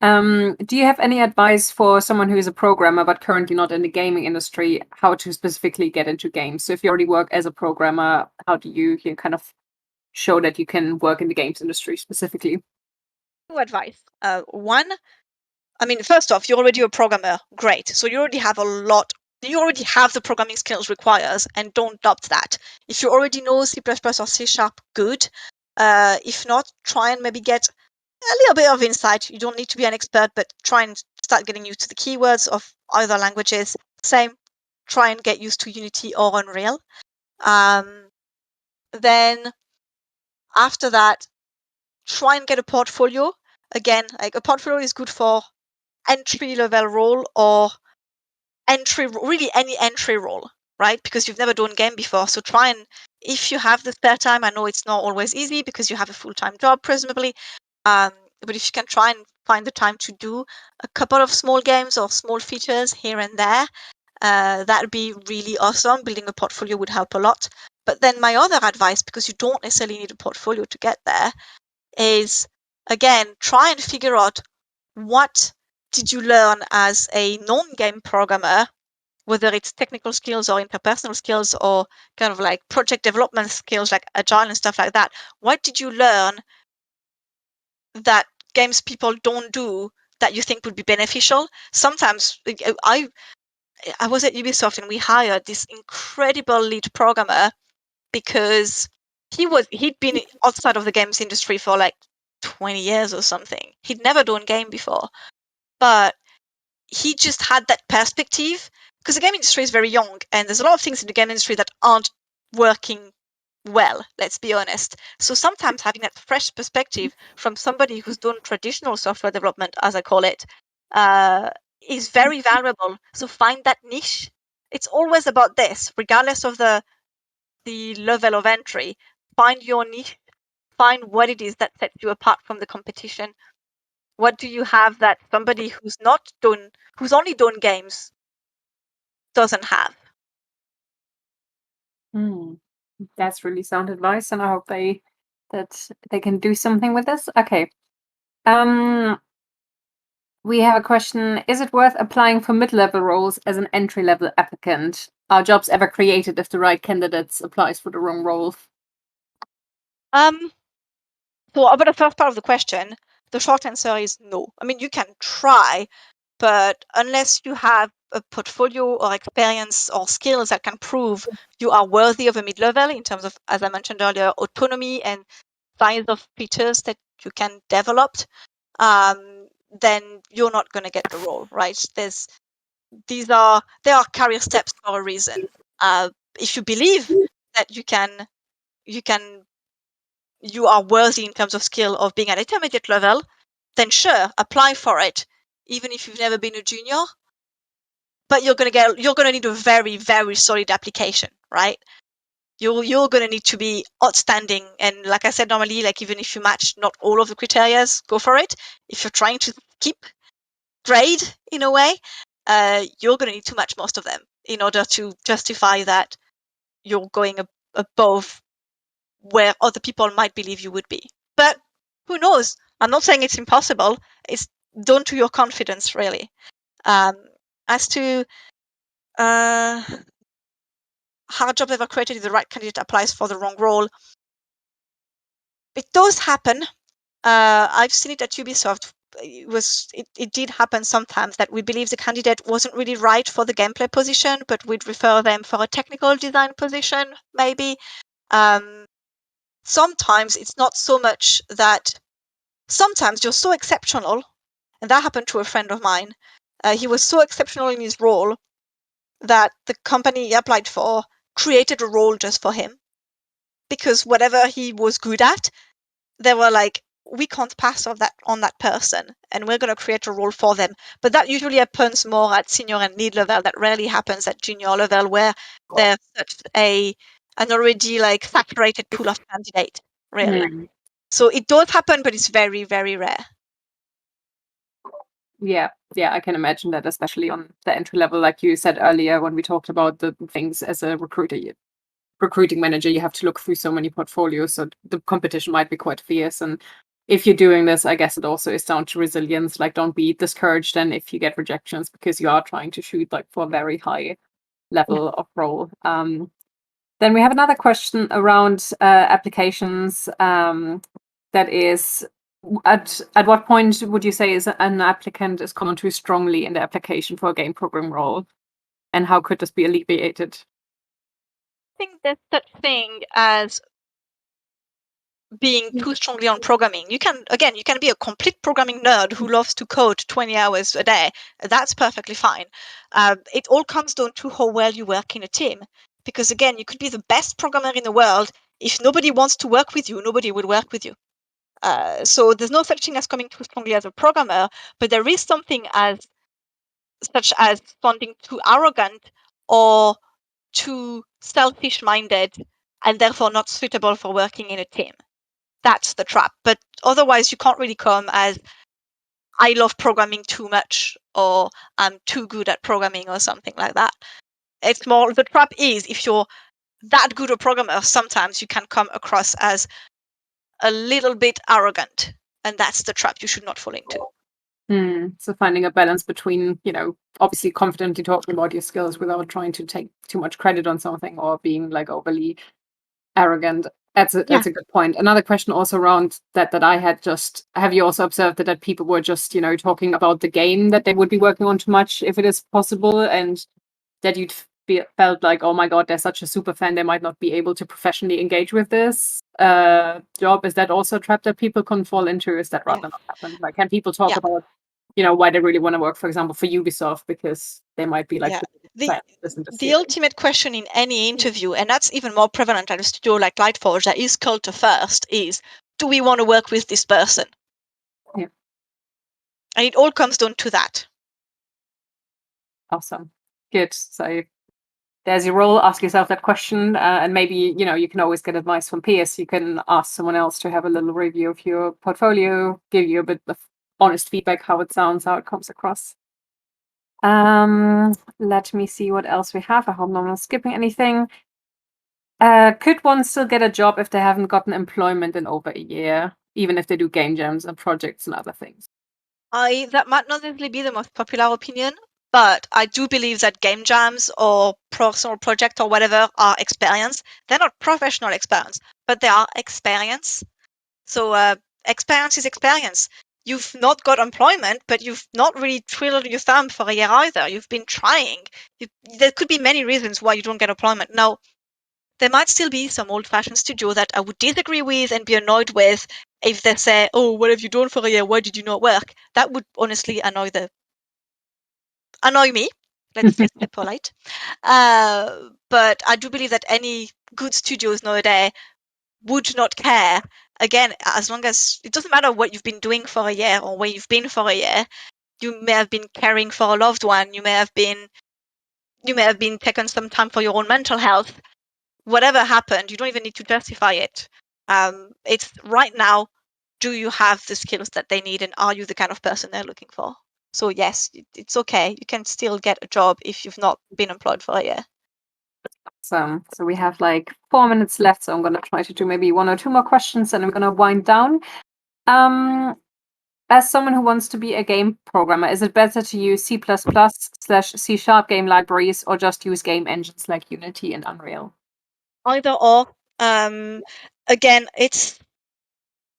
Do you have any advice for someone who is a programmer but currently not in the gaming industry, how to specifically get into games? So if you already work as a programmer, how do you kind of show that you can work in the games industry specifically? Two advice. One, I mean, first off, you're already a programmer. Great. So you already have you already have the programming skills requires, and don't doubt that. If you already know C++ or C Sharp, good. If not, try and maybe get a little bit of insight. You don't need to be an expert, but try and start getting used to the keywords of other languages. Same, try and get used to Unity or Unreal. Then after that, try and get a portfolio. Again, like, a portfolio is good for entry level role or really any entry role, right? Because you've never done game before. So try and, if you have the spare time, I know it's not always easy because you have a full-time job, presumably. But if you can try and find the time to do a couple of small games or small features here and there, that would be really awesome. Building a portfolio would help a lot. But then my other advice, because you don't necessarily need a portfolio to get there, is, again, try and figure out, what did you learn as a non-game programmer, whether it's technical skills or interpersonal skills or kind of like project development skills like agile and stuff like that. What did you learn that games people don't do that you think would be beneficial? Sometimes I was at Ubisoft and we hired this incredible lead programmer because he'd been outside of the games industry for like 20 years or something. He'd never done game before, but he just had that perspective, because the game industry is very young and there's a lot of things in the game industry that aren't working well, let's be honest. So sometimes having that fresh perspective from somebody who's done traditional software development, as I call it, is very valuable. So find that niche. It's always about this, regardless of the level of entry. Find your niche, find what it is that sets you apart from the competition. What do you have that somebody who's only done games doesn't have? That's really sound advice, and I hope they that they can do something with this. Okay. We have a question. Is it worth applying for mid-level roles as an entry-level applicant? Are jobs ever created if the right candidates applies for the wrong role? So about the first part of the question, the short answer is no. I mean, you can try, but unless you have a portfolio or experience or skills that can prove you are worthy of a mid-level in terms of, as I mentioned earlier, autonomy and size of features that you can develop, then you're not going to get the role, right? There are career steps for a reason. If you believe that you are worthy in terms of skill of being at intermediate level, then sure, apply for it, even if you've never been a junior. But you're gonna need a very, very solid application, right? You're gonna need to be outstanding. And like I said, normally, like even if you match not all of the criteria, go for it. If you're trying to keep grade in a way, you're gonna need to match most of them in order to justify that you're going above where other people might believe you would be. But who knows? I'm not saying it's impossible. It's down to your confidence, really. As to how job ever created if the right candidate applies for the wrong role, it does happen. I've seen it at Ubisoft. It did happen sometimes that we believe the candidate wasn't really right for the gameplay position, but we'd refer them for a technical design position, maybe. Sometimes it's not so much that sometimes you're so exceptional, and that happened to a friend of mine. He was so exceptional in his role that the company he applied for created a role just for him, because whatever he was good at, they were like, we can't pass on that person, and we're going to create a role for them. But that usually happens more at senior and mid level. That rarely happens at junior level, where there's such an already like saturated pool of candidates, really. So it does happen, but it's very, very rare. Yeah, I can imagine that, especially on the entry level, like you said earlier when we talked about the things as a recruiting manager, you have to look through so many portfolios, so the competition might be quite fierce. And if you're doing this, I guess it also is down to resilience. Like, don't be discouraged then if you get rejections, because you are trying to shoot like for a very high level of role. Then we have another question around applications. That is, at what point would you say is an applicant is coming too strongly in the application for a game program role, and how could this be alleviated? I think there's such thing as being too strongly on programming. You can be a complete programming nerd who loves to code 20 hours a day. That's perfectly fine. It all comes down to how well you work in a team. Because again, you could be the best programmer in the world. If nobody wants to work with you, nobody will work with you. So there's no such thing as coming too strongly as a programmer, but there is something such as sounding too arrogant or too selfish-minded and therefore not suitable for working in a team. That's the trap. But otherwise, you can't really come as I love programming too much or I'm too good at programming or something like that. It's more the trap is if you're that good a programmer, sometimes you can come across as a little bit arrogant, and that's the trap you should not fall into. So finding a balance between, obviously confidently talking about your skills without trying to take too much credit on something or being like overly arrogant. That's a good point. Another question also around that I had just, have you also observed that people were just, talking about the game that they would be working on too much if it is possible, and that you'd felt like, oh my God, they're such a super fan, they might not be able to professionally engage with this job? Is that also a trap that people can fall into? Is that rather not happen? Like, can people talk about, why they really want to work, for example, for Ubisoft, because they might be like, the ultimate question in any interview, and that's even more prevalent at a studio like Lightforge that is culture first, is, do we want to work with this person? Yeah. And it all comes down to that. Awesome. Good. So there's your role. Ask yourself that question, and maybe you can always get advice from peers. You can ask someone else to have a little review of your portfolio, give you a bit of honest feedback, how it sounds, how it comes across. Let me see what else we have. I hope I'm not skipping anything. Could one still get a job if they haven't gotten employment in over a year, even if they do game jams and projects and other things? That might not necessarily be the most popular opinion, but I do believe that game jams or personal project or whatever are experience. They're not professional experience, but they are experience. So experience is experience. You've not got employment, but you've not really twiddled your thumb for a year either. You've been trying. There could be many reasons why you don't get employment. Now, there might still be some old-fashioned studio that I would disagree with and be annoyed with if they say, "Oh, what have you done for a year? Why did you not work?" That would honestly annoy me. Let's say polite. But I do believe that any good studios nowadays would not care. Again, as long as it doesn't matter what you've been doing for a year or where you've been for a year. You may have been caring for a loved one. You may have been taking some time for your own mental health. Whatever happened, you don't even need to justify it. It's right now, do you have the skills that they need and are you the kind of person they're looking for? So yes, it's okay. You can still get a job if you've not been employed for a year. So we have like 4 minutes left, so I'm gonna try to do maybe 1 or 2 more questions, and I'm gonna wind down. As someone who wants to be a game programmer, is it better to use C++/C# game libraries or just use game engines like Unity and Unreal? Either or. Again, it's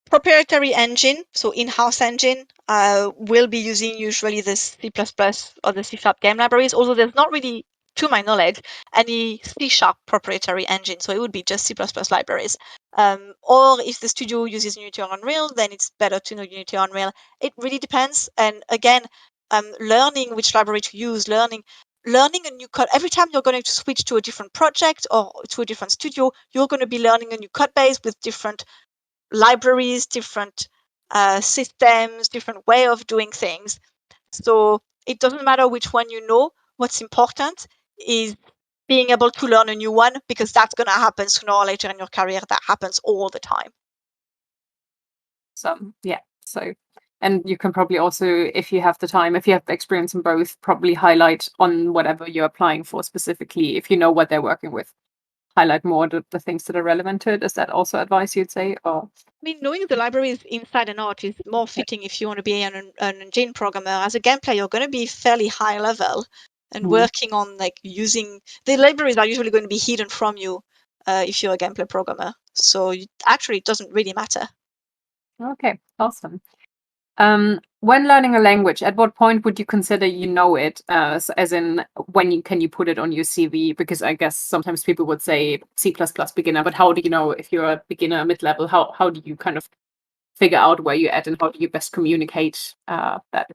proprietary engine, so in-house engine, will be using usually the C++ or the C# game libraries, although there's not really, to my knowledge, any C# proprietary engine, so it would be just C++ libraries. Or if the studio uses Unity or Unreal, then it's better to know Unity or Unreal. It really depends. And again, learning which library to use, learning a new code. Every time you're going to switch to a different project or to a different studio, you're going to be learning a new code base with different libraries, different systems, different way of doing things. So it doesn't matter which one you know. What's important is being able to learn a new one, because that's going to happen sooner or later in your career. That happens all the time. So yeah, and you can probably also, if you have the time, if you have experience in both, probably highlight on whatever you're applying for specifically, if you know what they're working with. Highlight more the things that are relevant to it. Is that also advice you'd say? Or I mean, knowing the libraries inside and out is more fitting if you want to be an engine programmer. As a game player, you're going to be fairly high level and working on like using the libraries are usually going to be hidden from you if you're a gameplay programmer. So actually, it doesn't really matter. Okay, awesome. When learning a language, at what point would you consider you know it? As in, when can you put it on your CV? Because I guess sometimes people would say C++ beginner, but how do you know if you're a beginner, mid-level? How do you kind of figure out where you're at, and how do you best communicate that?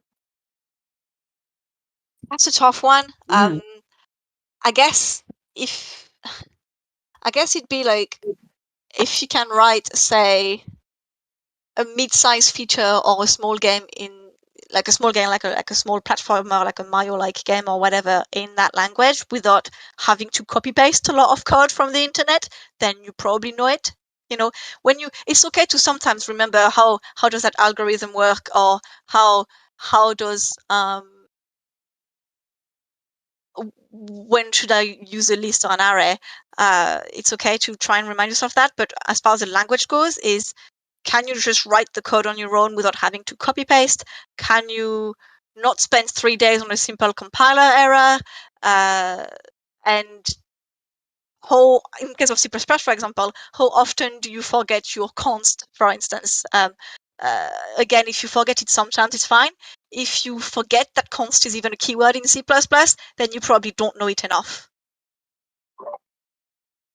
That's a tough one. I guess if I guess it'd be like if you can write, say, a mid-size feature or a small game like a small game, like a small platformer, like a Mario-like game or whatever in that language without having to copy paste a lot of code from the internet, then you probably know it. It's okay to sometimes remember how does that algorithm work, or how does when should I use a list or an array. It's okay to try and remind yourself that, but as far as the language goes, can you just write the code on your own without having to copy paste? Can you not spend 3 days on a simple compiler error? And in case of C++, for example, how often do you forget your const, for instance? Again, if you forget it sometimes, it's fine. If you forget that const is even a keyword in C++, then you probably don't know it enough.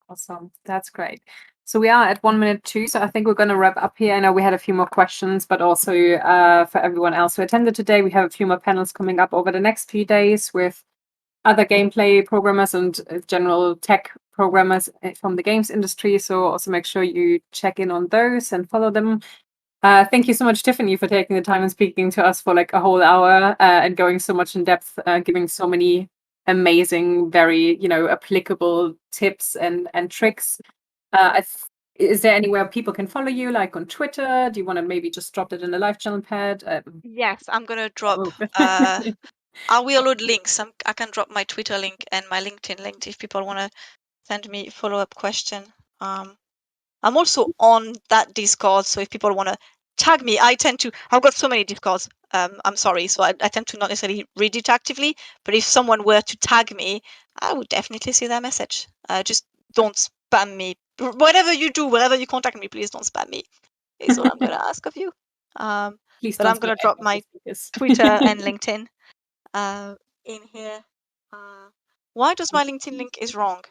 Awesome. That's great. So we are at 1 minute 2, so I think we're going to wrap up here. I know we had a few more questions, but also for everyone else who attended today, we have a few more panels coming up over the next few days with other gameplay programmers and general tech programmers from the games industry. So also make sure you check in on those and follow them. Thank you so much, Tiffany, for taking the time and speaking to us for like a whole hour and going so much in depth, giving so many amazing, very applicable tips and tricks. Is there anywhere people can follow you, like on Twitter? Do you want to maybe just drop it in the live channel pad? Yes, I'm going to drop. Oh. I will load links. I can drop my Twitter link and my LinkedIn link if people want to send me follow-up question. I'm also on that Discord, so if people want to tag me, I've got so many Discords. I'm sorry, so I tend to not necessarily read it actively, but if someone were to tag me, I would definitely see their message. Just don't spam me. Whatever you do, wherever you contact me, please don't spam me, is all I'm going to ask of you. Please But don't I'm going to spam drop any my of the speakers. Twitter and LinkedIn in here. Why does my LinkedIn link is wrong?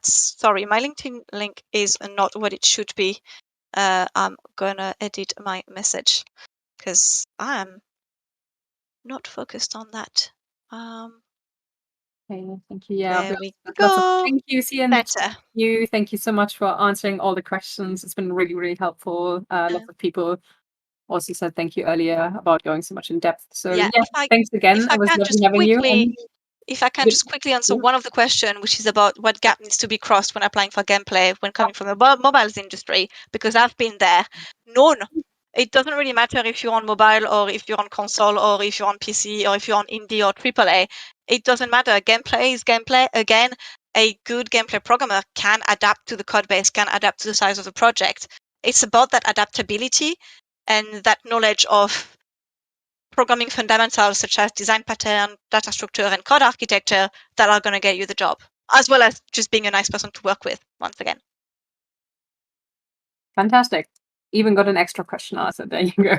Sorry, my LinkedIn link is not what it should be. I'm gonna edit my message because I am not focused on that. Okay, thank you. Yeah, There we lots of go. thank yous here in the chat. Better. Thank you so much for answering all the questions. It's been really, really helpful. Lots of people also said thank you earlier about going so much in depth. So Yeah, thanks again. if I It was can lovely just having you. quickly, if I can Good. just quickly answer one of the question, which is about what gap needs to be crossed when applying for gameplay when coming from the mobiles industry, because I've been there. None. It doesn't really matter if you're on mobile or if you're on console or if you're on PC or if you're on indie or AAA. It doesn't matter. Gameplay is gameplay. Again, a good gameplay programmer can adapt to the code base, can adapt to the size of the project. It's about that adaptability and that knowledge of programming fundamentals such as design pattern, data structure, and code architecture that are going to get you the job, as well as just being a nice person to work with, once again. Fantastic. Even got an extra question answered. There you go.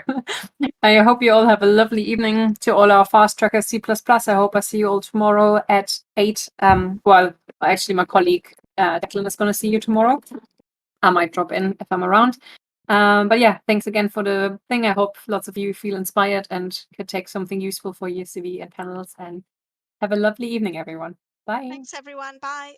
I hope you all have a lovely evening. To all our fast trackers C++, I hope I see you all tomorrow at 8. Well, actually, my colleague Declan is going to see you tomorrow. I might drop in if I'm around. But yeah, thanks again for the thing. I hope lots of you feel inspired and could take something useful for your CV and panels. And have a lovely evening, everyone. Bye. Thanks, everyone. Bye.